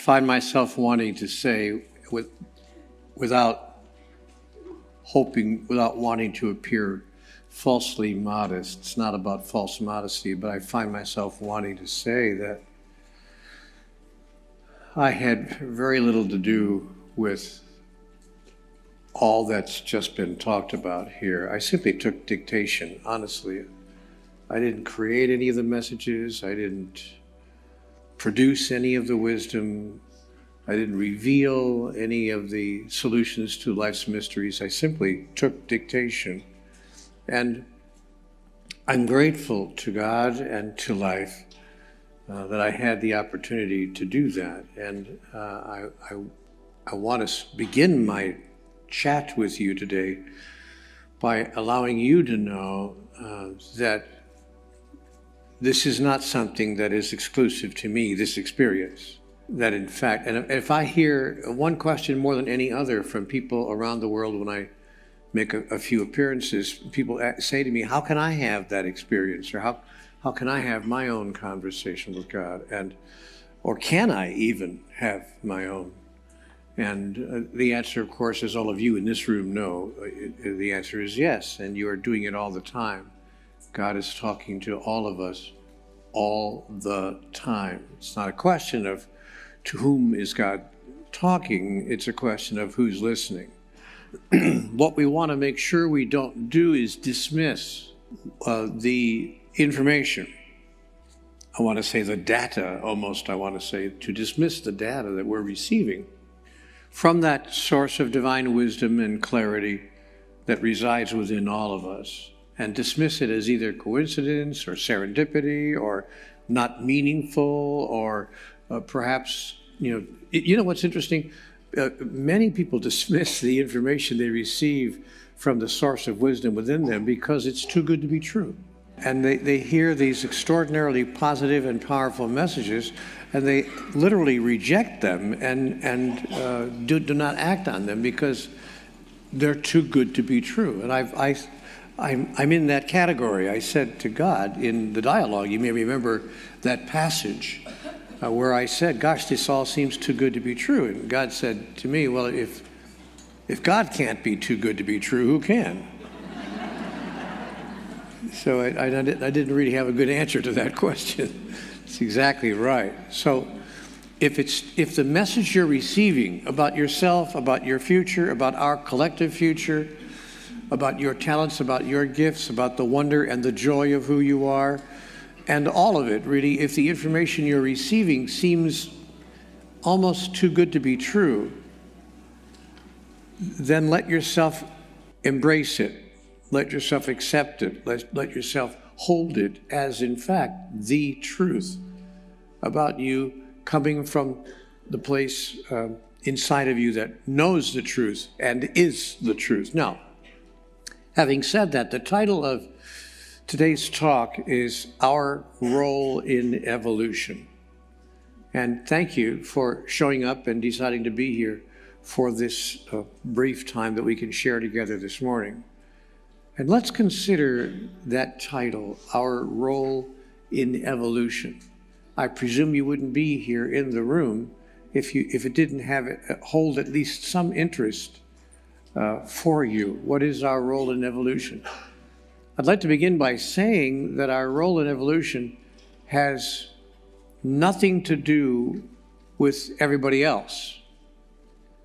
find myself wanting to say, without wanting to appear falsely modest. It's not about false modesty, but I find myself wanting to say that I had very little to do with all that's just been talked about here. I simply took dictation, honestly. I didn't create any of the messages. I didn't produce any of the wisdom. I didn't reveal any of the solutions to life's mysteries. I simply took dictation. And I'm grateful to God and to life that I had the opportunity to do that. And I want to begin my chat with you today by allowing you to know that this is not something that is exclusive to me, this experience. That in fact, and if I hear one question more than any other from people around the world when I make a few appearances, people say to me, how can I have that experience? Or how can I have my own conversation with God? Or can I even have my own? And the answer, of course, as all of you in this room know, the answer is yes, and you are doing it all the time. God is talking to all of us all the time. It's not a question of to whom is God talking, it's a question of who's listening. What we want to make sure we don't do is dismiss the information. I want to say the data, almost I want to say, to dismiss the data that we're receiving from that source of divine wisdom and clarity that resides within all of us, and dismiss it as either coincidence or serendipity or not meaningful or perhaps, you know what's interesting? Many people dismiss the information they receive from the source of wisdom within them because it's too good to be true. And they hear these extraordinarily positive and powerful messages, and they literally reject them and do not act on them because they're too good to be true. And I'm in that category. I said to God in the dialogue, you may remember that passage where I said, gosh, this all seems too good to be true. And God said to me, well, if God can't be too good to be true, who can? So I didn't really have a good answer to that question. It's exactly right. So if the message you're receiving about yourself, about your future, about our collective future, about your talents, about your gifts, about the wonder and the joy of who you are, and all of it, really, if the information you're receiving seems almost too good to be true, then let yourself embrace it. Let yourself accept it. Let yourself hold it as, in fact, the truth about you coming from the place inside of you that knows the truth and is the truth. Now, having said that, the title of today's talk is Our Role in Evolution. And thank you for showing up and deciding to be here for this brief time that we can share together this morning. And let's consider that title, Our Role in Evolution. I presume you wouldn't be here in the room if it didn't hold at least some interest for you. What is our role in evolution? I'd like to begin by saying that our role in evolution has nothing to do with everybody else.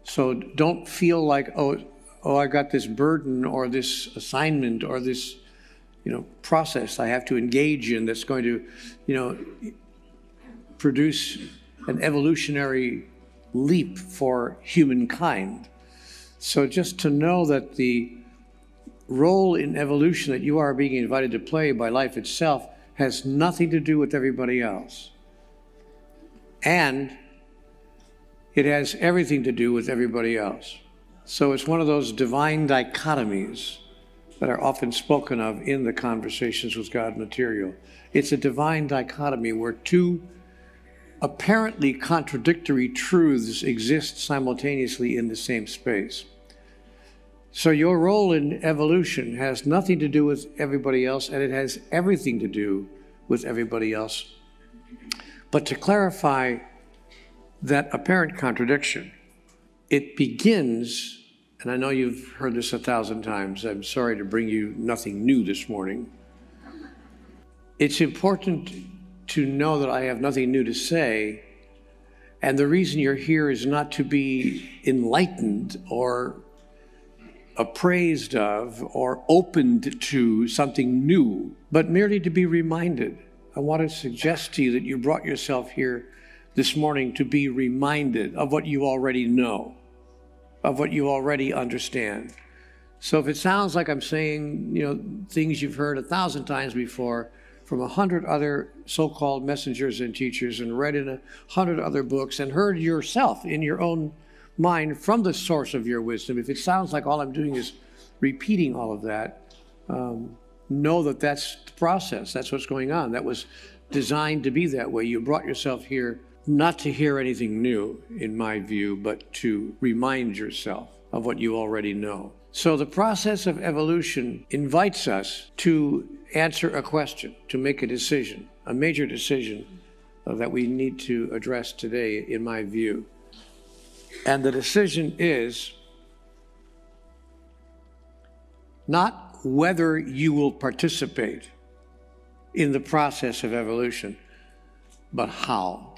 So don't feel like, oh, I got this burden or this assignment or this, process I have to engage in that's going to, produce an evolutionary leap for humankind. So just to know that the role in evolution that you are being invited to play by life itself has nothing to do with everybody else. And it has everything to do with everybody else. So it's one of those divine dichotomies that are often spoken of in the Conversations with God material. It's a divine dichotomy where two apparently contradictory truths exist simultaneously in the same space. So your role in evolution has nothing to do with everybody else, and it has everything to do with everybody else. But to clarify that apparent contradiction. It begins, and I know you've heard this 1,000 times, I'm sorry to bring you nothing new this morning. It's important to know that I have nothing new to say, and the reason you're here is not to be enlightened or appraised of or opened to something new, but merely to be reminded. I want to suggest to you that you brought yourself here this morning to be reminded of what you already know, of what you already understand. So if it sounds like I'm saying, things you've heard 1,000 times before from 100 other so-called messengers and teachers and read in 100 other books and heard yourself in your own mind from the source of your wisdom, if it sounds like all I'm doing is repeating all of that, know that that's the process. That's what's going on. That was designed to be that way. You brought yourself here not to hear anything new, in my view, but to remind yourself of what you already know. So the process of evolution invites us to answer a question, to make a decision, a major decision that we need to address today, in my view. And the decision is not whether you will participate in the process of evolution, but how.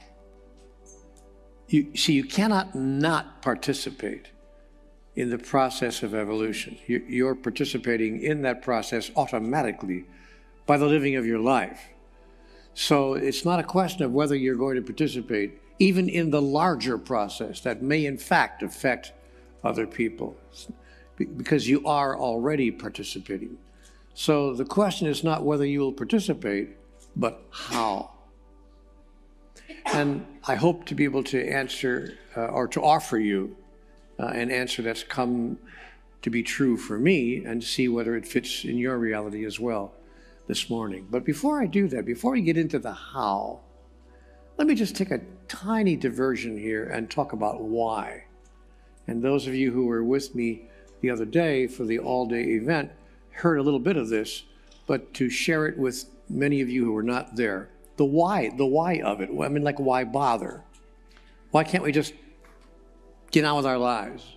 You cannot not participate in the process of evolution. You're participating in that process automatically by the living of your life. So it's not a question of whether you're going to participate even in the larger process that may in fact affect other people, because you are already participating. So the question is not whether you will participate, but how. And I hope to be able to answer or to offer you an answer that's come to be true for me, and see whether it fits in your reality as well this morning. But before I do that, before we get into the how, let me just take a tiny diversion here and talk about why. And those of you who were with me the other day for the all-day event heard a little bit of this, but to share it with many of you who were not there. The why of it. I mean, like, why bother? Why can't we just get on with our lives?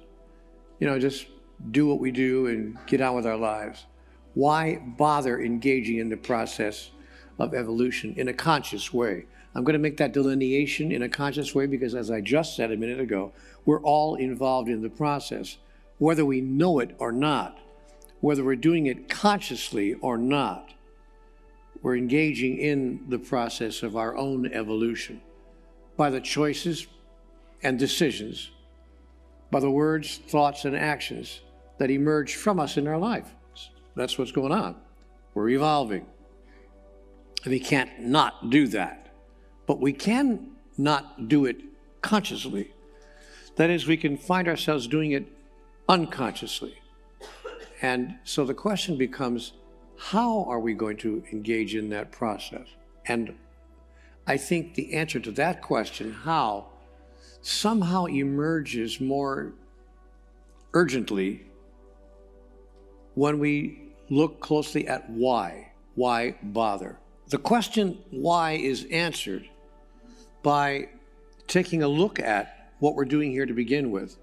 Just do what we do and get on with our lives. Why bother engaging in the process of evolution in a conscious way? I'm going to make that delineation in a conscious way because, as I just said a minute ago, we're all involved in the process, whether we know it or not, whether we're doing it consciously or not. We're engaging in the process of our own evolution by the choices and decisions, by the words, thoughts, and actions that emerge from us in our life. That's what's going on. We're evolving. And we can't not do that. But we can not do it consciously. That is, we can find ourselves doing it unconsciously. And so the question becomes, how are we going to engage in that process? And I think the answer to that question, how, somehow emerges more urgently when we look closely at why. Why bother? The question why is answered by taking a look at what we're doing here to begin with.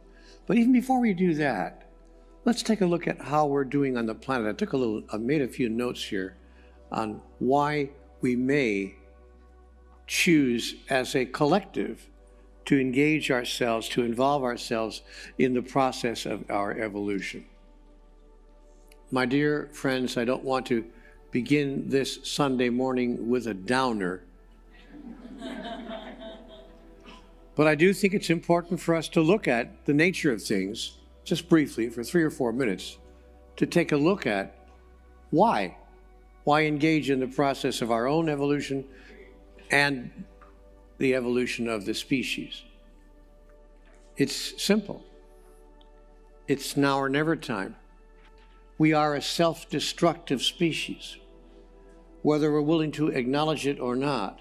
But even before we do that, let's take a look at how we're doing on the planet. I made a few notes here on why we may choose as a collective to engage ourselves, to involve ourselves in the process of our evolution. My dear friends, I don't want to begin this Sunday morning with a downer. But I do think it's important for us to look at the nature of things, just briefly, for 3 or 4 minutes, to take a look at why. Why engage in the process of our own evolution and the evolution of the species? It's simple. It's now or never time. We are a self-destructive species. Whether we're willing to acknowledge it or not,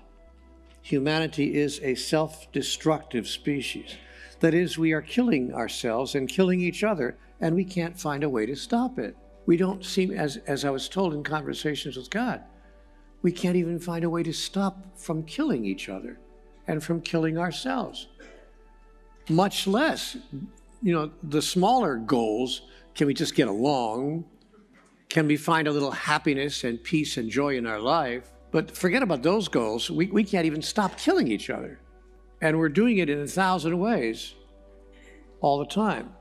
humanity is a self-destructive species. That is, we are killing ourselves and killing each other, and we can't find a way to stop it. We don't seem, as I was told in conversations with God, we can't even find a way to stop from killing each other and from killing ourselves. much less, the smaller goals. Can we just get along? Can we find a little happiness and peace and joy in our life? But forget about those goals. We can't even stop killing each other. And we're doing it in 1,000 ways all the time.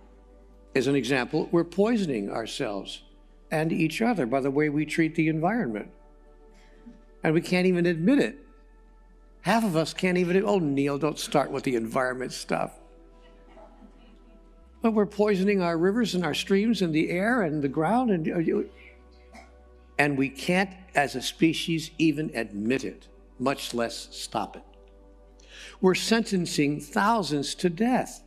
As an example, we're poisoning ourselves and each other by the way we treat the environment. And we can't even admit it. Half of us can't even, oh, Neale, don't start with the environment stuff. But we're poisoning our rivers and our streams and the air and the ground, and we can't, as a species, even admit it, much less stop it. We're sentencing thousands to death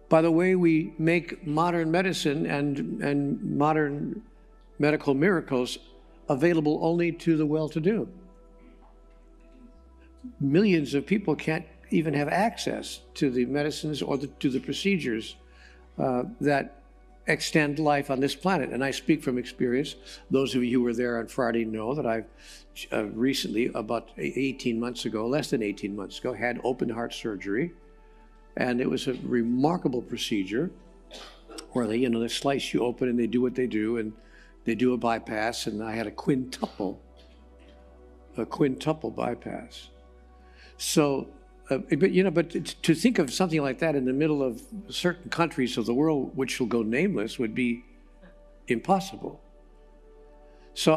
by the way we make modern medicine and modern medical miracles available only to the well-to-do. Millions of people can't even have access to the medicines or to the procedures that extend life on this planet. And I speak from experience. Those of you who were there on Friday know that I've recently, about 18 months ago, less than 18 months ago, had open heart surgery. And it was a remarkable procedure where they slice you open and they do what they do, and they do a bypass, and I had a quintuple bypass. So, but to think of something like that in the middle of certain countries of the world, which will go nameless, would be impossible. So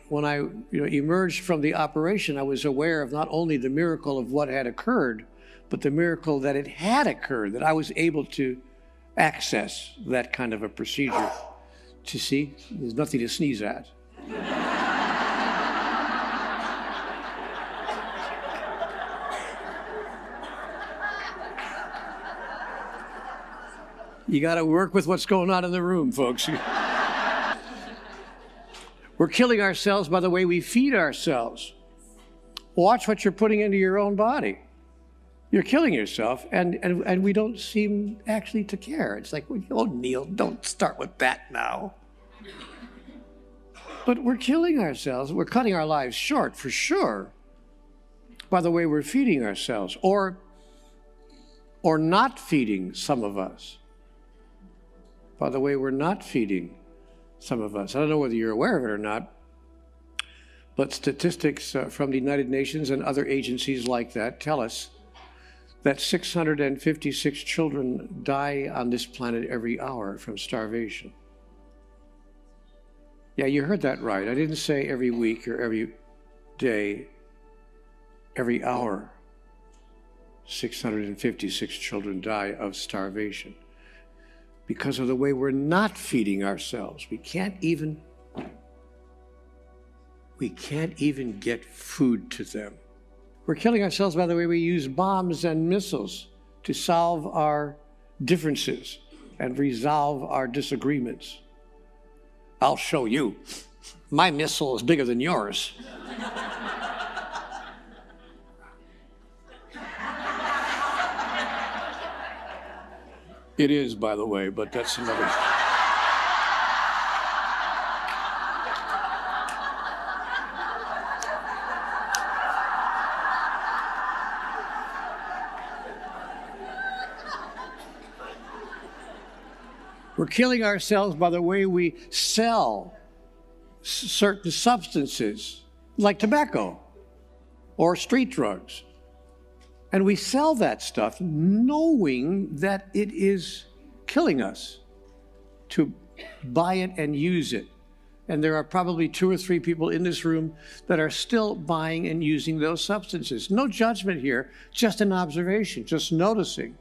when I emerged from the operation, I was aware of not only the miracle of what had occurred, but the miracle that it had occurred, that I was able to access that kind of a procedure. To see, there's nothing to sneeze at. You got to work with what's going on in the room, folks. We're killing ourselves by the way we feed ourselves. Watch what you're putting into your own body. You're killing yourself, and we don't seem actually to care. It's like, oh, Neale, don't start with that now. But we're killing ourselves. We're cutting our lives short, for sure, by the way we're feeding ourselves, or not feeding some of us, by the way we're not feeding some of us. I don't know whether you're aware of it or not, but statistics from the United Nations and other agencies like that tell us that 656 children die on this planet every hour from starvation. Yeah, you heard that right. I didn't say every week or every day, every hour. 656 children die of starvation because of the way we're not feeding ourselves. We can't even get food to them. We're killing ourselves by the way we use bombs and missiles to solve our differences and resolve our disagreements. I'll show you. My missile is bigger than yours. It is, by the way, but that's another... We're killing ourselves by the way we sell certain substances, like tobacco or street drugs. And we sell that stuff knowing that it is killing us to buy it and use it. And there are probably 2 or 3 people in this room that are still buying and using those substances. No judgment here, just an observation, just noticing.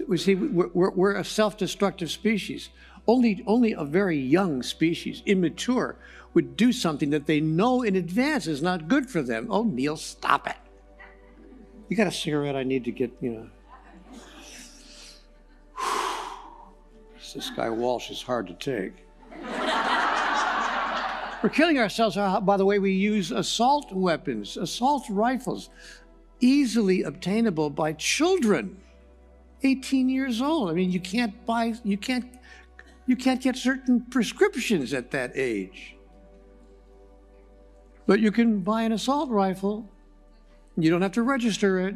We see, we're a self-destructive species. Only a very young species, immature, would do something that they know in advance is not good for them. Oh, Neale, stop it. You got a cigarette? I need to get, This guy Walsh is hard to take. We're killing ourselves by the way we use assault weapons, assault rifles, easily obtainable by children. 18 years old. I mean, you can't get certain prescriptions at that age. But you can buy an assault rifle. You don't have to register it.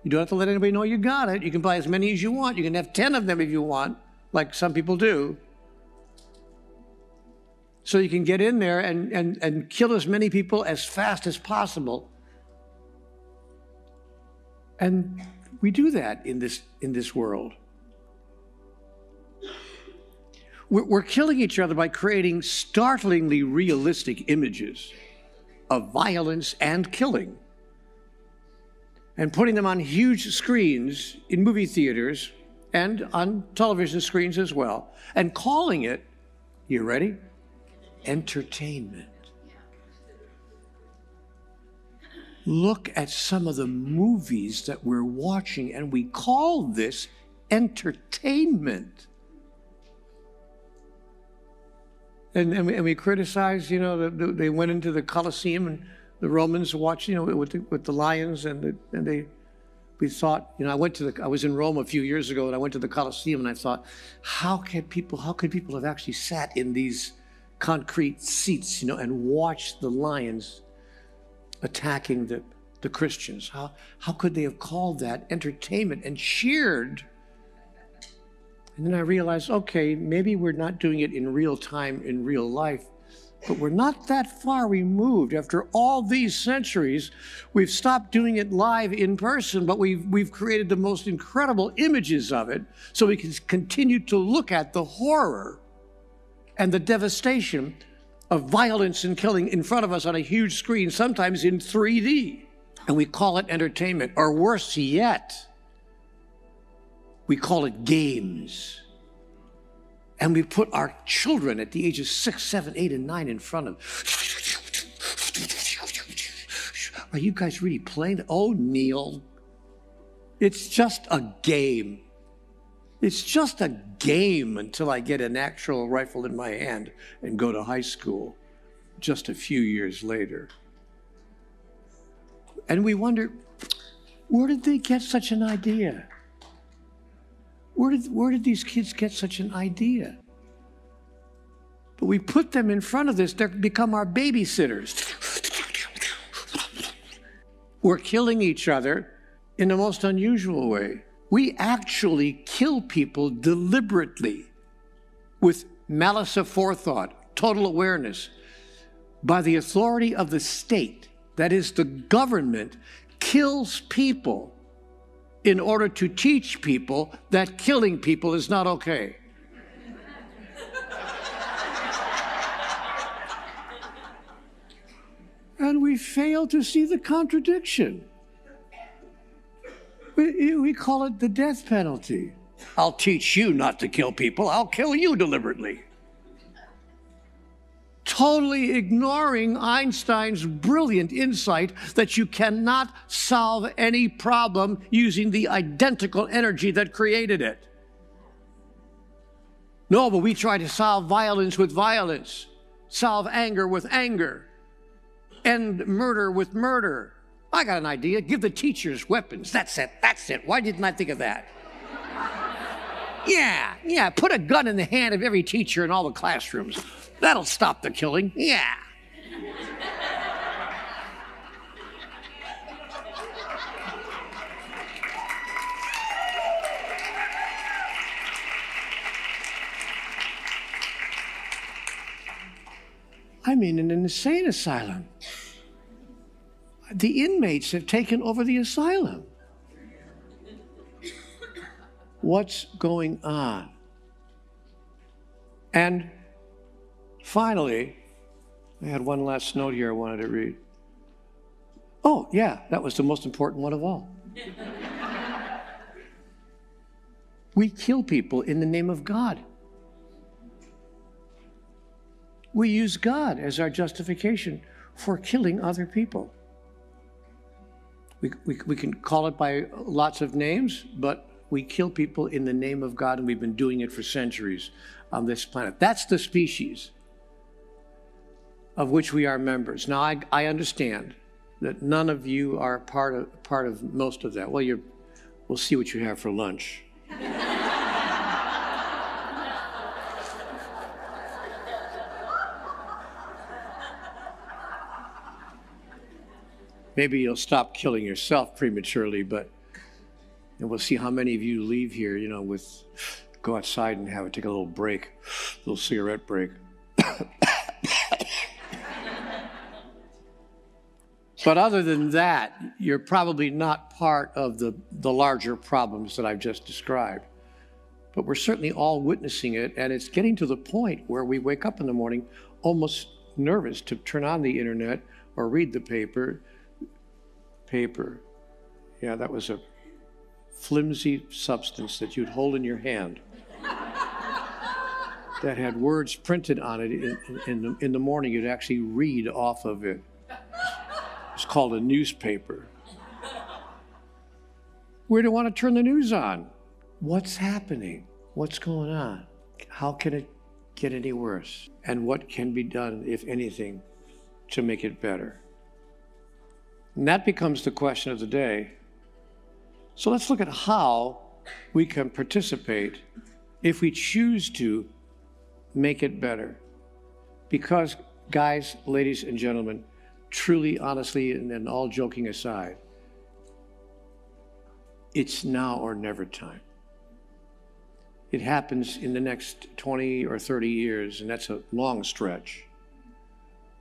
You don't have to let anybody know you got it. You can buy as many as you want. You can have 10 of them if you want, like some people do. So you can get in there and kill as many people as fast as possible. And we do that in this world. We're killing each other by creating startlingly realistic images of violence and killing, and putting them on huge screens in movie theaters and on television screens as well, and calling it, you ready? Entertainment. Look at some of the movies that we're watching, and we call this entertainment. And we criticize, you know, they went into the Colosseum and the Romans watched, you know, with the lions, we thought, you know, I was in Rome a few years ago, and I went to the Colosseum, and I thought, how could people have actually sat in these concrete seats, you know, and watched the lions attacking the Christians? How could they have called that entertainment and cheered? And then I realized, okay, maybe we're not doing it in real time, in real life, but we're not that far removed. After all these centuries, we've stopped doing it live in person, but we've created the most incredible images of it so we can continue to look at the horror and the devastation of violence and killing in front of us on a huge screen, sometimes in 3D. And we call it entertainment, or worse yet, we call it games. And we put our children at the ages 6, 7, 8, and 9 in front of. Are you guys really playing? Oh, Neale, it's just a game. It's just a game until I get an actual rifle in my hand and go to high school just a few years later. And we wonder, where did they get such an idea? Where did these kids get such an idea? But we put them in front of this, they become our babysitters. We're killing each other in the most unusual way. We actually kill people deliberately with malice aforethought, total awareness, by the authority of the state. That is, the government kills people in order to teach people that killing people is not okay. And we fail to see the contradiction. We call it the death penalty. I'll teach you not to kill people. I'll kill you deliberately. Totally ignoring Einstein's brilliant insight that you cannot solve any problem using the identical energy that created it. No, but we try to solve violence with violence, solve anger with anger, end murder with murder. I got an idea. Give the teachers weapons. That's it. That's it. Why didn't I think of that? Yeah. Put a gun in the hand of every teacher in all the classrooms. That'll stop the killing. Yeah. I mean, in an insane asylum, the inmates have taken over the asylum. What's going on? And finally, I had one last note here I wanted to read. Oh, yeah, that was the most important one of all. We kill people in the name of God. We use God as our justification for killing other people. We can call it by lots of names, but we kill people in the name of God, and we've been doing it for centuries on this planet. That's the species of which we are members. Now, I understand that none of you are part of most of that. Well, we'll see what you have for lunch. Maybe you'll stop killing yourself prematurely, but And we'll see how many of you leave here, go outside and take a little break, a little cigarette break. But other than that, you're probably not part of the larger problems that I've just described. But we're certainly all witnessing it, and it's getting to the point where we wake up in the morning almost nervous to turn on the internet or read the paper. Yeah, that was a flimsy substance that you'd hold in your hand that had words printed on it. In the morning, you'd actually read off of it. It's called a newspaper. Where do you want to turn the news on? What's happening? What's going on? How can it get any worse? And what can be done, if anything, to make it better? And that becomes the question of the day. So let's look at how we can participate if we choose to make it better. Because, guys, ladies and gentlemen, truly, honestly, and all joking aside, it's now or never time. It happens in the next 20 or 30 years, and that's a long stretch,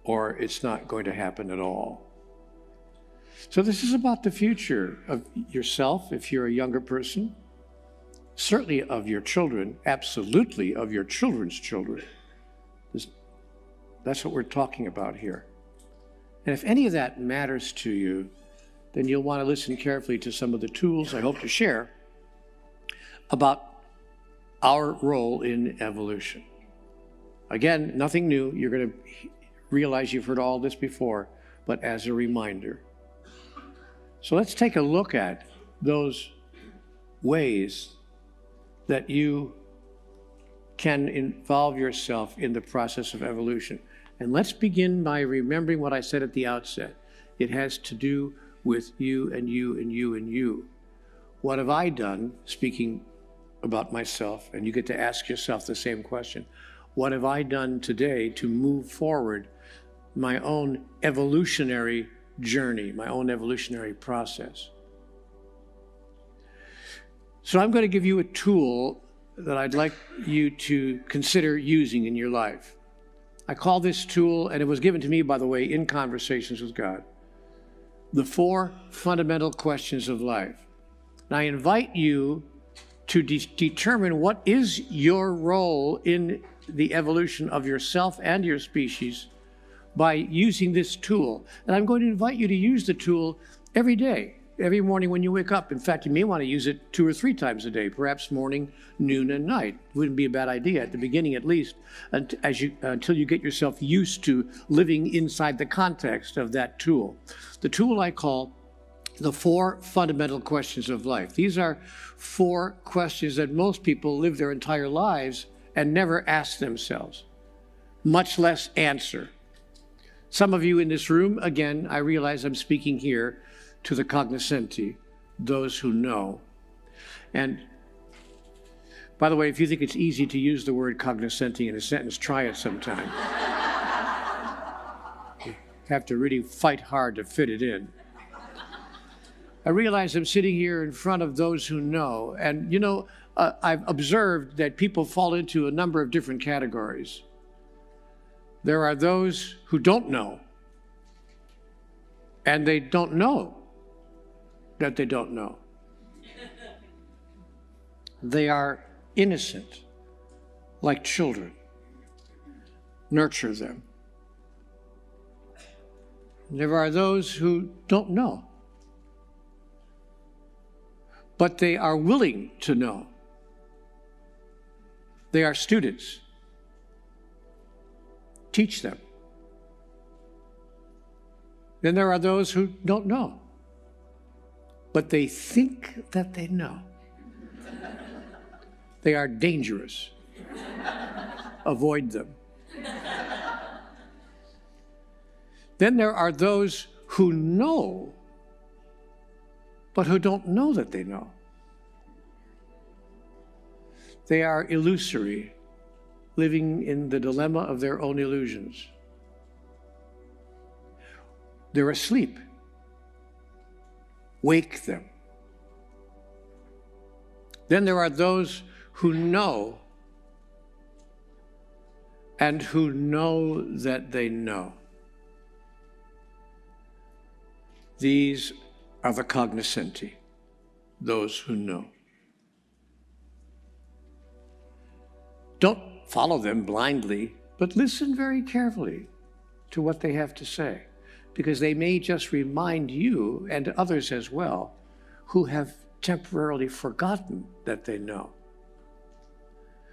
or it's not going to happen at all. So this is about the future of yourself, if you're a younger person, certainly of your children, absolutely of your children's children. That's what we're talking about here. And if any of that matters to you, then you'll want to listen carefully to some of the tools I hope to share about our role in evolution. Again, nothing new. You're going to realize you've heard all this before, but as a reminder. So let's take a look at those ways that you can involve yourself in the process of evolution. And let's begin by remembering what I said at the outset. It has to do with you and you and you and you. What have I done, speaking about myself, and you get to ask yourself the same question. What have I done today to move forward my own evolutionary journey, my own evolutionary process? So I'm going to give you a tool that I'd like you to consider using in your life. I call this tool, and it was given to me, by the way, in conversations with God, the 4 fundamental questions of life. And I invite you to determine what is your role in the evolution of yourself and your species by using this tool. And I'm going to invite you to use the tool every day, every morning when you wake up. In fact, you may want to use it 2 or 3 times a day, perhaps morning, noon, and night. Wouldn't be a bad idea, at the beginning at least, until you get yourself used to living inside the context of that tool. The tool I call the 4 fundamental questions of life. These are 4 questions that most people live their entire lives and never ask themselves, much less answer. Some of you in this room, again, I realize I'm speaking here to the cognoscenti, those who know. And by the way, if you think it's easy to use the word cognoscenti in a sentence, try it sometime. You have to really fight hard to fit it in. I realize I'm sitting here in front of those who know, and I've observed that people fall into a number of different categories. There are those who don't know, and they don't know that they don't know. They are innocent, like children. Nurture them. There are those who don't know, but they are willing to know. They are students. Teach them. Then there are those who don't know, but they think that they know. They are dangerous. Avoid them. Then there are those who know, but who don't know that they know. They are illusory, living in the dilemma of their own illusions. They're asleep. Wake them. Then there are those who know and who know that they know. These are the cognoscenti, those who know. Don't follow them blindly, but listen very carefully to what they have to say, because they may just remind you and others as well who have temporarily forgotten that they know.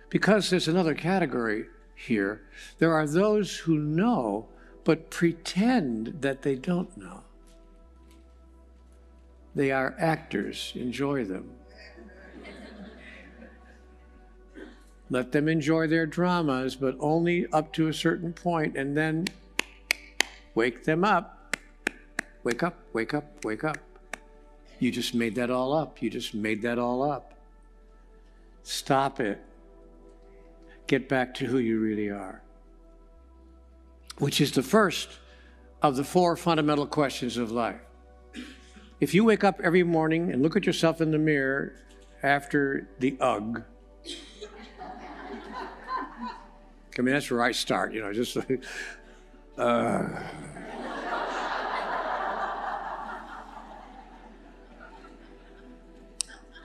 Because there's another category here. There are those who know but pretend that they don't know. They are actors. Enjoy them. Let them enjoy their dramas, but only up to a certain point, and then wake them up. Wake up, wake up, wake up. You just made that all up. You just made that all up. Stop it. Get back to who you really are, which is the first of the 4 fundamental questions of life. If you wake up every morning and look at yourself in the mirror after the UGG, I mean, that's where I start, you know, just like,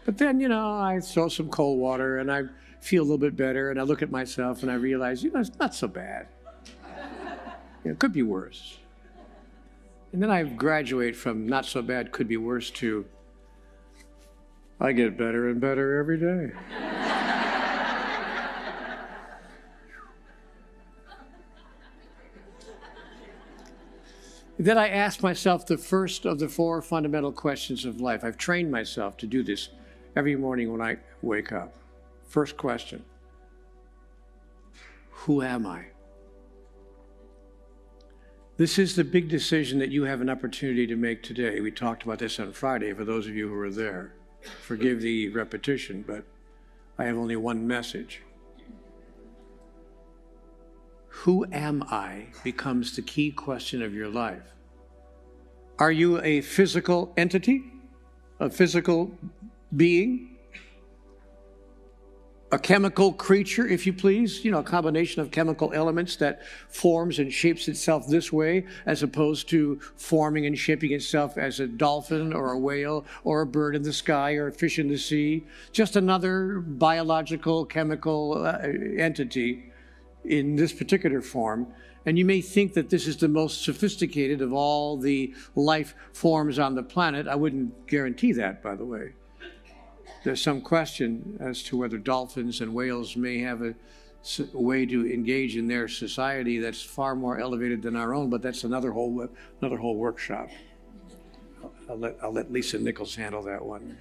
But then, you know, I throw some cold water and I feel a little bit better and I look at myself and I realize, you know, it's not so bad. You know, it could be worse. And then I graduate from not so bad, could be worse to I get better and better every day. Then I ask myself the first of the 4 fundamental questions of life. I've trained myself to do this every morning when I wake up. First question, who am I? This is the big decision that you have an opportunity to make today. We talked about this on Friday for those of you who were there. Forgive the repetition, but I have only one message. Who am I becomes the key question of your life. Are you a physical entity, a physical being, a chemical creature, if you please, you know, a combination of chemical elements that forms and shapes itself this way, as opposed to forming and shaping itself as a dolphin or a whale or a bird in the sky or a fish in the sea, just another biological, chemical entity in this particular form. And you may think that this is the most sophisticated of all the life forms on the planet. I wouldn't guarantee that, by the way. There's some question as to whether dolphins and whales may have a way to engage in their society that's far more elevated than our own, but that's another whole workshop. I'll let Lisa Nichols handle that one.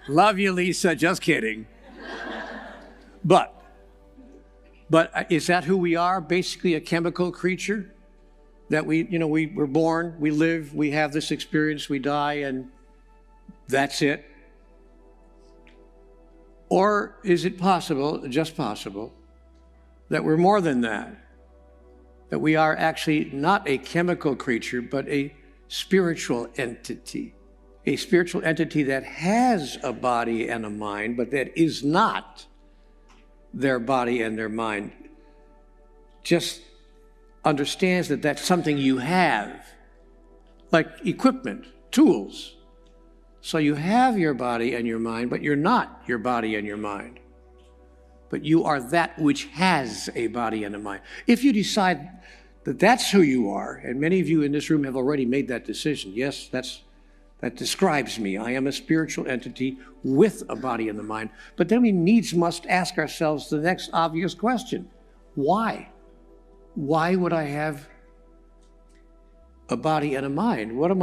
Love you, Lisa, just kidding. But is that who we are? Basically a chemical creature? That we're born, we live, we have this experience, we die, and that's it? Or is it possible, just possible, that we're more than that? That we are actually not a chemical creature, but a spiritual entity. A spiritual entity that has a body and a mind, but that is not their body and their mind. Just understands that that's something you have, like equipment, tools. So you have your body and your mind, but you're not your body and your mind. But you are that which has a body and a mind. If you decide that that's who you are, and many of you in this room have already made that decision, yes, that describes me. I am a spiritual entity with a body and a mind. But then we needs must ask ourselves the next obvious question. Why? Why would I have a body and a mind? What am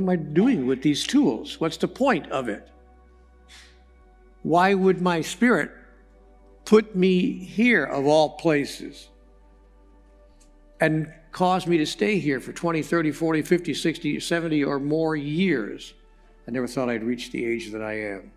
I doing with these tools? What's the point of it? Why would my spirit put me here of all places and cause me to stay here for 20, 30, 40, 50, 60, 70 or more years? I never thought I'd reach the age that I am.